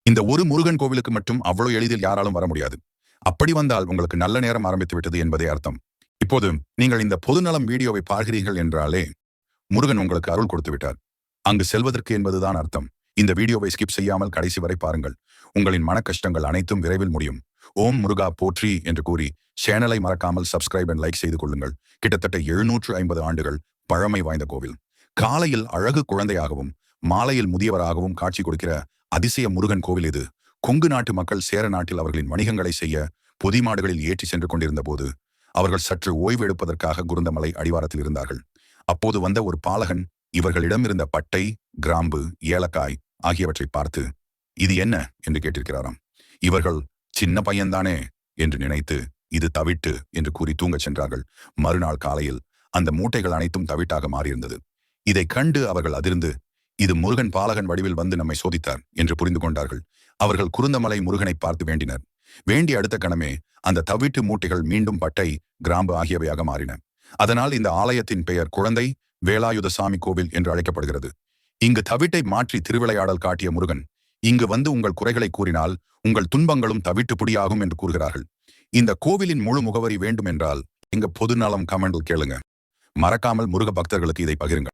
இந்த ஒரு முருகன் கோவிலுக்கு மட்டும் அவ்வளவு எளிதில் யாராலும் வர முடியாது. அப்படி வந்தால் உங்களுக்கு நல்ல நேரம் ஆரம்பித்து விட்டது என்பதே அர்த்தம். இப்போது நீங்கள் இந்த பொதுநலம் வீடியோவை பார்க்கிறீர்கள் என்றாலே முருகன் உங்களுக்கு அருள் கொடுத்து விட்டார். அங்கு செல்வதற்கு என்பதுதான் அர்த்தம். இந்த வீடியோவை ஸ்கிப் செய்யாமல் கடைசி வரை பாருங்கள். உங்களின் மன கஷ்டங்கள் அனைத்தும் விரைவில் முடியும். ஓம் முருகா போற்றி என்று கூறி சேனலை மறக்காமல் சப்ஸ்கிரைப் அண்ட் லைக் செய்து கொள்ளுங்கள். கிட்டத்தட்ட 750 ஆண்டுகள் பழமை வாய்ந்த கோவில். காலையில் அழகு குழந்தையாகவும் மாலையில் முதியவராகவும் காட்சி கொடுக்கிற அதிசய முருகன் கோவில் இது. கொங்கு நாட்டு மக்கள் சேர நாட்டில் அவர்களின் வணிகங்களை செய்ய பொதி மாடுகளில் ஏற்றி சென்று கொண்டிருந்த போது அவர்கள் சற்று ஓய்வு எடுப்பதற்காக குருந்தமலை அடிவாரத்தில் இருந்தார்கள். அப்போது வந்த ஒரு பாலகன் இவர்களிடம் இருந்த பட்டை, கிராம்பு, ஏலக்காய் ஆகியவற்றை பார்த்து, இது என்ன என்று கேட்டிருக்கிறாராம். இவர்கள் சின்ன பையன்தானே என்று நினைத்து, இது தவிட்டு என்று கூறி தூங்கச் சென்றார்கள். மறுநாள் காலையில் அந்த மூட்டைகள் அனைத்தும் தவிட்டாக மாறியிருந்தது. இதை கண்டு அவர்கள் அதிர்ந்து, இது முருகன் பாலகன் வடிவில் வந்து நம்மை சோதித்தார் என்று புரிந்து கொண்டார்கள். அவர்கள் குருந்தமலை முருகனை பார்த்து வேண்டினர். வேண்டிய அடுத்த கணமே அந்த தவிட்டு மூட்டைகள் மீண்டும் பட்டை, கிராம்பு ஆகியவையாக மாறின. அதனால் இந்த ஆலயத்தின் பெயர் குழந்தை வேலாயுதசாமி கோவில் என்று அழைக்கப்படுகிறது. இங்கு தவிட்டை மாற்றி திருவிளையாடல் காட்டிய முருகன் இங்கு வந்து உங்கள் குறைகளை கூறினால் உங்கள் துன்பங்களும் தவிட்டு புடியாகும் என்று கூறுகிறார்கள். இந்த கோவிலின் முழு முகவரி வேண்டும் என்றால் எங்க பொதுநலம் கமெண்டில் கேளுங்க. மறக்காமல் முருக பக்தர்களுக்கு இதை பகிருங்கள்.